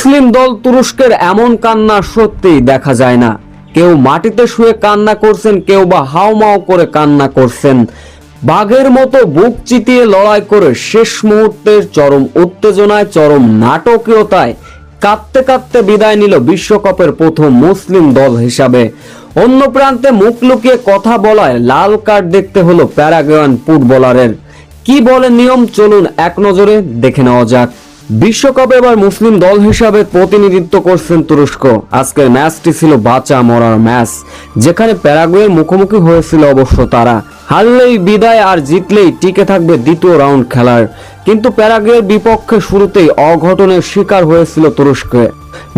মুসলিম দল তুরস্কের এমন কান্না সত্যিই দেখা যায় না। কেউ মাটিতে শুয়ে কান্না করছেন, কেউ বা হাউমাউ করে কান্না করছেন। বাঘের মতো বুক চিতিয়ে লড়াই করে শেষ মুহূর্তের চরম উত্তেজনায়, চরম নাটকীয়তায় কাঁদতে কাঁদতে বিদায় নিল বিশ্বকাপের প্রথম মুসলিম দল হিসাবে। অন্য প্রান্তে মুখ লুকিয়ে কথা বলায় লাল কার্ড দেখতে হলো প্যারাগুয়ান ফুটবলারের। কি বলে নিয়ম, চলুন এক নজরে দেখে নেওয়া যাক। বিশ্বকাপে এবার মুসলিম দল হিসাবে প্রতিনিধিত্ব করছেন তুরস্ক। আজকের ম্যাচটি ছিল বাঁচা মরার ম্যাচ, যেখানে প্যারাগুয়ের মুখোমুখি হয়েছিল অবশ্য তারা। হারলেই বিদায়, আর জিতলেই টিকে থাকবে দ্বিতীয় রাউন্ড খেলার। কিন্তু প্যারাগুয়ের বিপক্ষে শুরুতেই অঘটনের শিকার হয়েছিল তুরস্ক।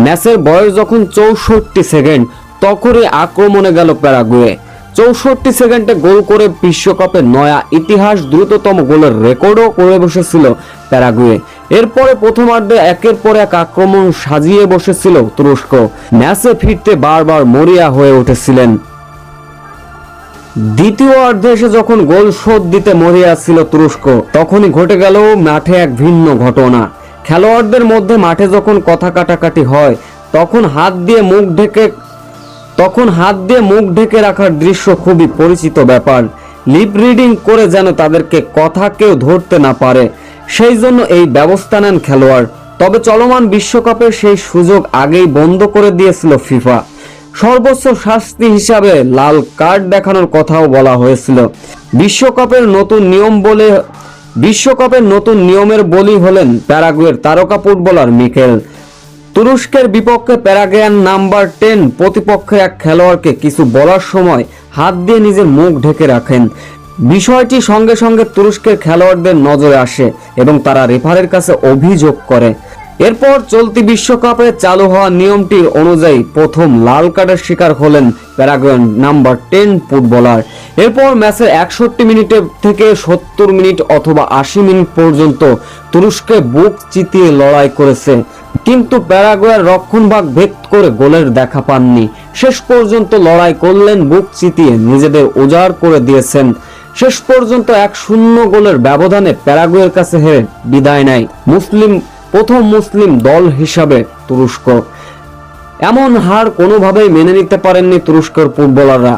ম্যাচের বয়স যখন 64 সেকেন্ড, তখনই আক্রমণে গেল প্যারাগুয়ে। 64 সেকেন্ডে গোল করে বিশ্বকাপের নয়া ইতিহাস, দ্রুততম গোলের রেকর্ডও করে বসেছিল প্যারাগুয়ে। এরপরে প্রথমার্ধে একের পর এক আক্রমণ সাজিয়ে বসেছিল তুরস্ক। ম্যাচে ফিরতে বারবার মরিয়া হয়ে উঠেছিলেন। দ্বিতীয় অর্ধে এসে যখন গোল শোধ দিতে মরিয়া ছিল তুরস্ক, তখনই ঘটে গেল মাঠে এক ভিন্ন ঘটনা। খেলোয়াড়দের মধ্যে মাঠে যখন কথা কাটাকাটি হয়, তখন হাত দিয়ে মুখ ঢেকে রাখার দৃশ্য খুবই পরিচিত ব্যাপার। লিপ রিডিং করে যেন তাদেরকে কথা কেউ ধরতে না পারে, সেই জন্য এই ব্যবস্থা নেন খেলোয়াড়। তবে চলমান বিশ্বকাপের সেই সুযোগ আগেই বন্ধ করে দিয়েছিল ফিফা। সর্বোচ্চ শাস্তি হিসাবে লাল কার্ড দেখানোর কথাও বলা হয়েছিল। বিশ্বকাপের নতুন নিয়মের বলি হলেন প্যারাগুয়ের তারকা ফুটবলার মিকেল। তুরস্কের বিপক্ষে প্যারাগুয়ান নাম্বার 10 প্রতিপক্ষের এক খেলোয়াড়কে কিছু বলার সময় হাত দিয়ে নিজের মুখ ঢেকে রাখেন। বিষয়টি সঙ্গে সঙ্গে তুরস্কের খেলোয়াড়দের নজরে আসে এবং তারা রেফারের কাছে অভিযোগ করে। এরপর চলতি বিশ্বকাপে চালু হওয়া নিয়মটি অনুযায়ী প্রথম লাল কার্ডের শিকার হলেন প্যারাগুয়ান নাম্বার 10 ফুটবলার। এরপর ম্যাচের 61 মিনিট থেকে 70 মিনিট অথবা 80 মিনিট পর্যন্ত তুরস্কে বুক চিতিয়ে লড়াই করেছে, কিন্তু প্যারাগুয়ের রক্ষণভাগ ভেদ করে গোলের দেখা পাননি। শেষ পর্যন্ত লড়াই করলেন, বুক চিতিয়ে নিজেদের উজাড় করে দিয়েছেন। শেষ পর্যন্ত 1-0 গোলের ব্যবধানে প্যারাগুয়ের কাছে হেরে বিদায় নেয় প্রথম মুসলিম দল হিসাবে তুরস্ক। এমন হার কোনোভাবেই মেনে নিতে পারেননি তুরস্কের ফুটবলাররা।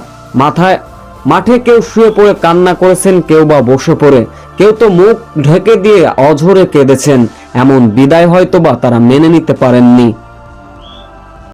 মাঠে কেউ শুয়ে পড়ে কান্না করেছেন, কেউ বা বসে পড়ে, কেউ তো মুখ ঢেকে দিয়ে অঝরে কেঁদেছেন। এমন বিদায় হয়তোবা তারা মেনে নিতে পারেননি।